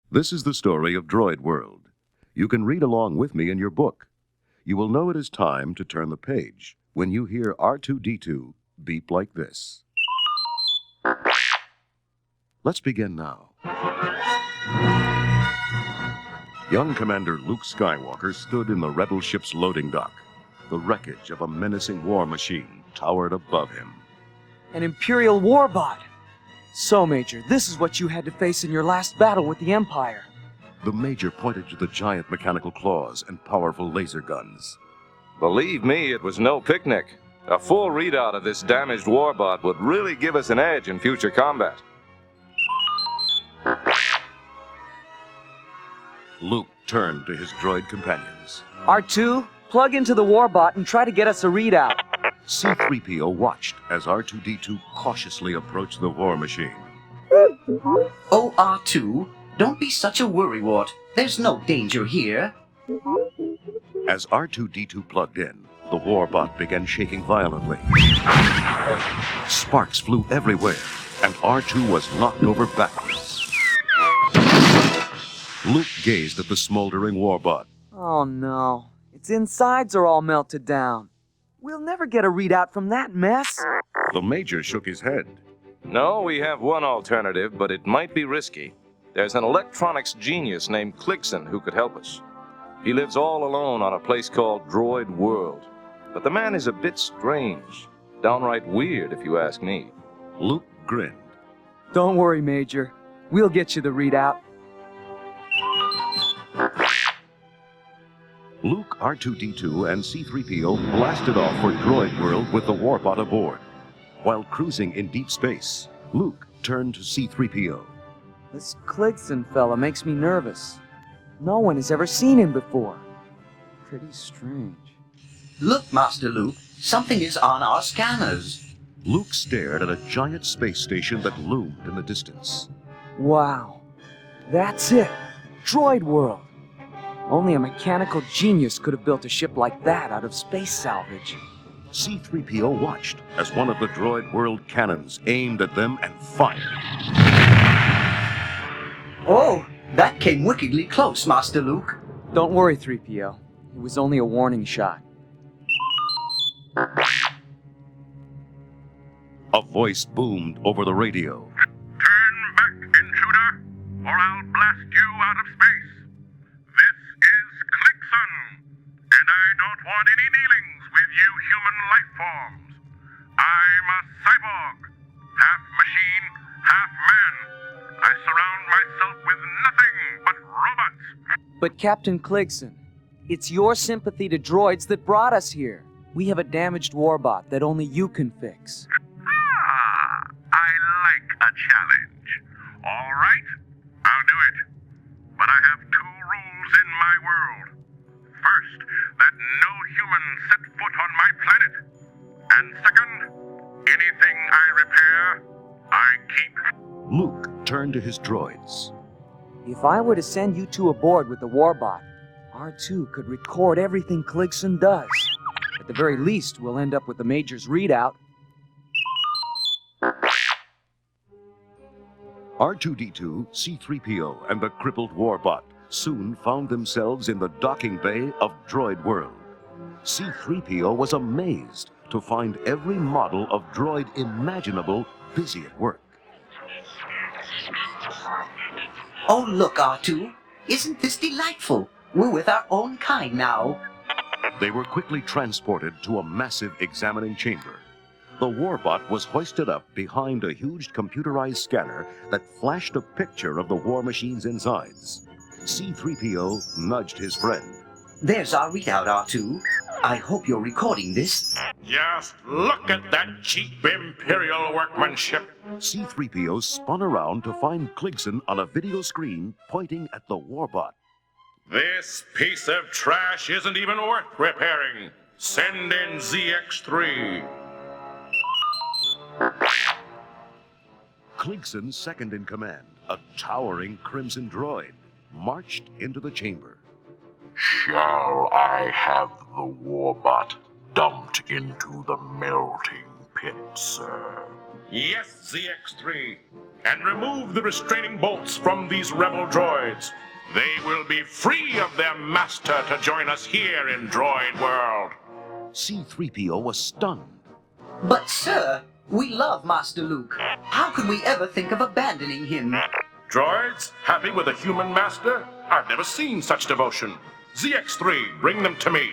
This is the story of Droid World. You can read along with me in your book. You will know it is time to turn the page when you hear R2-D2 beep like this. Let's begin now. Young Commander Luke Skywalker stood in the rebel ship's loading dock. The wreckage of a menacing war machine towered above him. An Imperial warbot! So, Major, this is what you had to face in your last battle with the Empire. The Major pointed to the giant mechanical claws and powerful laser guns. Believe me, it was no picnic. A full readout of this damaged warbot would really give us an edge in future combat. Luke turned to his droid companions. R2, plug into the warbot and try to get us a readout. C-3PO watched as R2-D2 cautiously approached the war machine. Oh, R2, don't be such a worrywart. There's no danger here. As R2-D2 plugged in, the warbot began shaking violently. Sparks flew everywhere, and R2 was knocked over backwards. Luke gazed at the smoldering warbot. Oh no, its insides are all melted down. We'll never get a readout from that mess. The Major shook his head. No, we have one alternative, but it might be risky. There's an electronics genius named Clixon who could help us. He lives all alone on a place called Droid World. But the man is a bit strange. Downright weird, if you ask me. Luke grinned. Don't worry, Major. We'll get you the readout. Luke, R2-D2, and C-3PO blasted off for Droid World with the warbot aboard. While cruising in deep space, Luke turned to C-3PO. This Clixon fella makes me nervous. No one has ever seen him before. Pretty strange. Look, Master Luke, something is on our scanners. Luke stared at a giant space station that loomed in the distance. Wow. That's it. Droid World. Only a mechanical genius could have built a ship like that out of space salvage. C-3PO watched as one of the Droid World cannons aimed at them and fired. Oh, that came wickedly close, Master Luke. Don't worry, 3PO. It was only a warning shot. A voice boomed over the radio. Turn back, intruder, or I'll blast you out of space. This is Clixon, and I don't want any dealings with you human life forms. I'm a cyborg, half machine, half man. I surround myself with nothing but robots. But Captain Clixon, it's your sympathy to droids that brought us here. We have a damaged warbot that only you can fix. I like a challenge. All right, I'll do it. But I have two rules in my world. First, that no human set foot on my planet. And second, anything I repair, I keep. Luke turned to his droids. If I were to send you two aboard with the warbot, R2 could record everything Clixon does. At the very least, we'll end up with the Major's readout. R2-D2, C-3PO, and the crippled warbot soon found themselves in the docking bay of Droid World. C-3PO was amazed to find every model of droid imaginable busy at work. Oh, look, R2. Isn't this delightful? We're with our own kind now. They were quickly transported to a massive examining chamber. The warbot was hoisted up behind a huge computerized scanner that flashed a picture of the war machine's insides. C-3PO nudged his friend. There's our readout, R2. I hope you're recording this. Just look at that cheap Imperial workmanship. C-3PO spun around to find Clixon on a video screen pointing at the warbot. This piece of trash isn't even worth repairing. Send in ZX3. Clixon, second in command, a towering crimson droid, marched into the chamber. Shall I have the warbot dumped into the melting pit, sir. Yes, ZX3. And remove the restraining bolts from these rebel droids. They will be free of their master to join us here in Droid World. C-3PO was stunned. But sir, we love Master Luke. How could we ever think of abandoning him? Droids, happy with a human master? I've never seen such devotion. ZX3, bring them to me.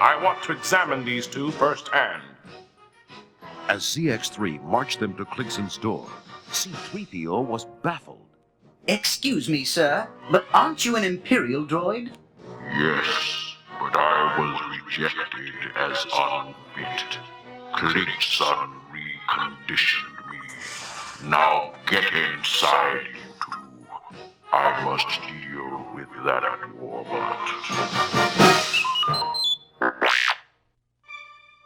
I want to examine these two firsthand. As ZX3 marched them to Clixon's door, C-3PO was baffled. Excuse me, sir, but aren't you an Imperial droid? Yes, but I was rejected as unfit. Clixon reconditioned me. Now get inside, you two. I must deal with that warbot.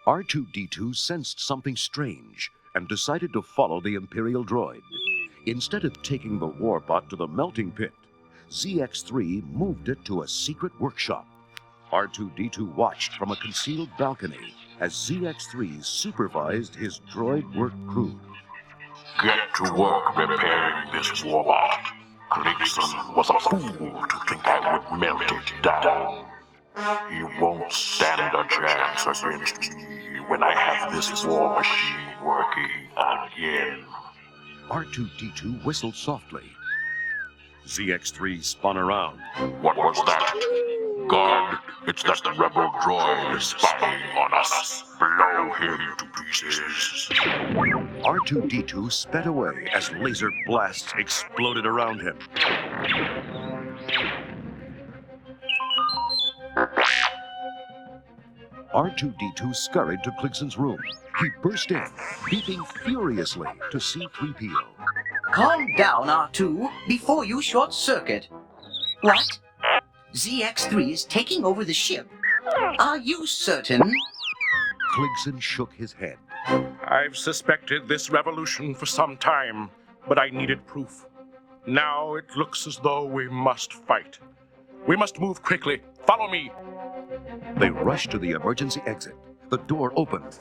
R2-D2 sensed something strange and decided to follow the Imperial droid. Instead of taking the warbot to the melting pit, ZX3 moved it to a secret workshop. R2-D2 watched from a concealed balcony as ZX3 supervised his droid work crew. Get to work repairing this warbot. Clixon was a fool to think I would melt it down. He won't stand a chance against me when I have this war machine working again. R2-D2 whistled softly. ZX3 spun around. What was that? Guard, it's that the rebel droid is spying on us. Blow him to pieces. R2-D2 sped away as laser blasts exploded around him. R2-D2 scurried to Clixon's room. He burst in, beeping furiously to C-3PO. Calm down, R2, before you short-circuit. What? ZX3 is taking over the ship. Are you certain? Clixon shook his head. I've suspected this revolution for some time, but I needed proof. Now it looks as though we must fight. We must move quickly. Follow me. They rushed to the emergency exit. The door opened.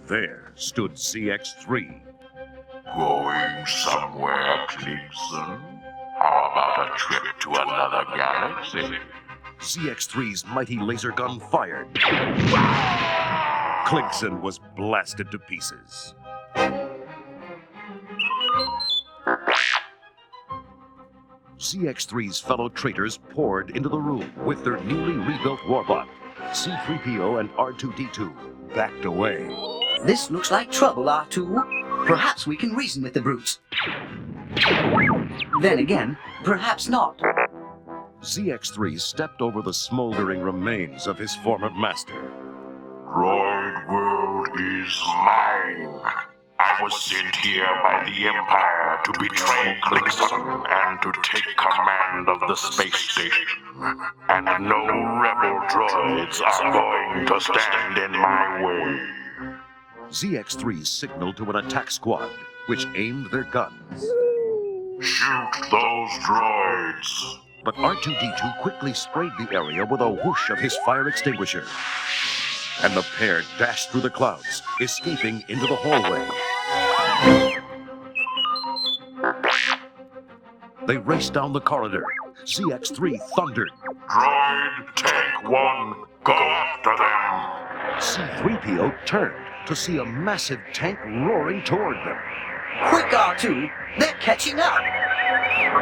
There stood ZX3. Going somewhere, Clixon? How about a trip to another galaxy? ZX3's mighty laser gun fired. Clixon was blasted to pieces. ZX3's fellow traitors poured into the room with their newly rebuilt warbot. C-3PO and R2-D2 backed away. This looks like trouble, R2. Perhaps we can reason with the brutes. Then again, perhaps not. ZX3 stepped over the smoldering remains of his former master. Droid World is mine. I was sent here by the Empire to betray Clixon and to take command of the space station. And no rebel droids are going to stand in my way. ZX3 signaled to an attack squad, which aimed their guns. Shoot those droids! But R2-D2 quickly sprayed the area with a whoosh of his fire extinguisher. And the pair dashed through the clouds, escaping into the hallway. They raced down the corridor. ZX3 thundered. Droid Tank 1, go after them! C-3PO turned to see a massive tank roaring toward them. Quick, R2! They're catching up!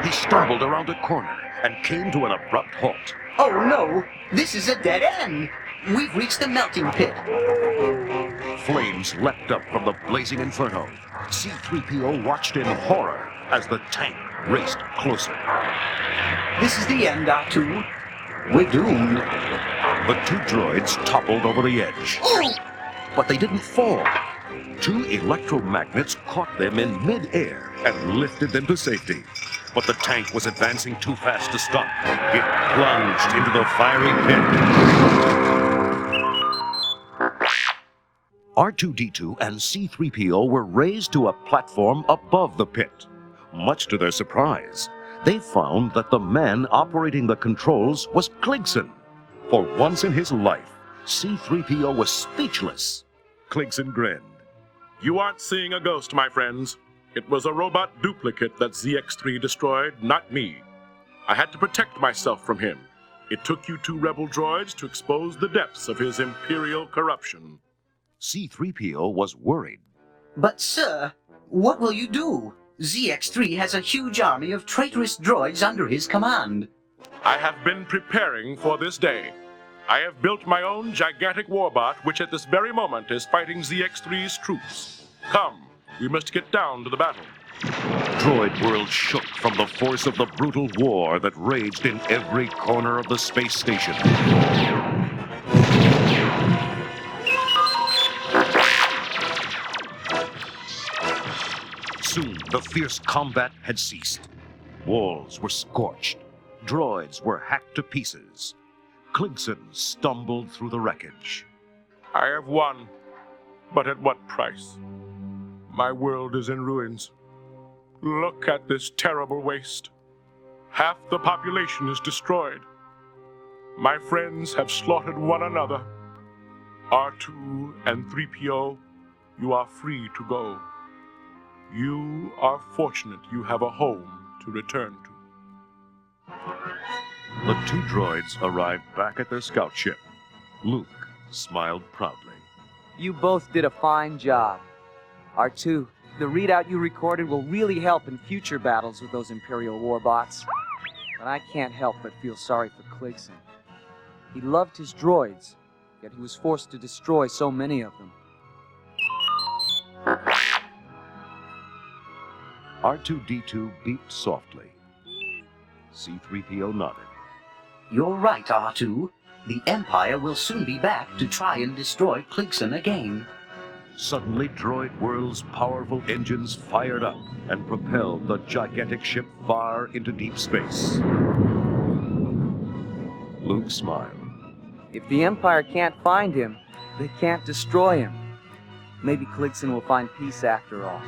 He stumbled around a corner and came to an abrupt halt. Oh no! This is a dead end! We've reached the melting pit. Flames leapt up from the blazing inferno. C-3PO watched in horror as the tank raced closer. This is the end, R2. We're doomed. The two droids toppled over the edge. Oh! But they didn't fall. Two electromagnets caught them in mid-air and lifted them to safety. But the tank was advancing too fast to stop. It plunged into the fiery pit. R2-D2 and C-3PO were raised to a platform above the pit. Much to their surprise, they found that the man operating the controls was Clixon. For once in his life, C-3PO was speechless. Clixon grinned. You aren't seeing a ghost, my friends. It was a robot duplicate that ZX3 destroyed, not me. I had to protect myself from him. It took you two rebel droids to expose the depths of his imperial corruption. C-3PO was worried. But, sir, what will you do? ZX3 has a huge army of traitorous droids under his command. I have been preparing for this day. I have built my own gigantic warbot, which at this very moment is fighting ZX3's troops. Come, we must get down to the battle. Droid World shook from the force of the brutal war that raged in every corner of the space station. Soon, the fierce combat had ceased. Walls were scorched. Droids were hacked to pieces. Clixon stumbled through the wreckage. I have won, but at what price? My world is in ruins. Look at this terrible waste. Half the population is destroyed. My friends have slaughtered one another. R2 and 3PO, you are free to go. You are fortunate you have a home to return to. The two droids arrived back at their scout ship. Luke smiled proudly. You both did a fine job. R2, the readout you recorded will really help in future battles with those Imperial warbots. But I can't help but feel sorry for Clixon. He loved his droids, yet he was forced to destroy so many of them. R2-D2 beeped softly. C-3PO nodded. You're right, R2. The Empire will soon be back to try and destroy Clixon again. Suddenly, Droid World's powerful engines fired up and propelled the gigantic ship far into deep space. Luke smiled. If the Empire can't find him, they can't destroy him. Maybe Clixon will find peace after all.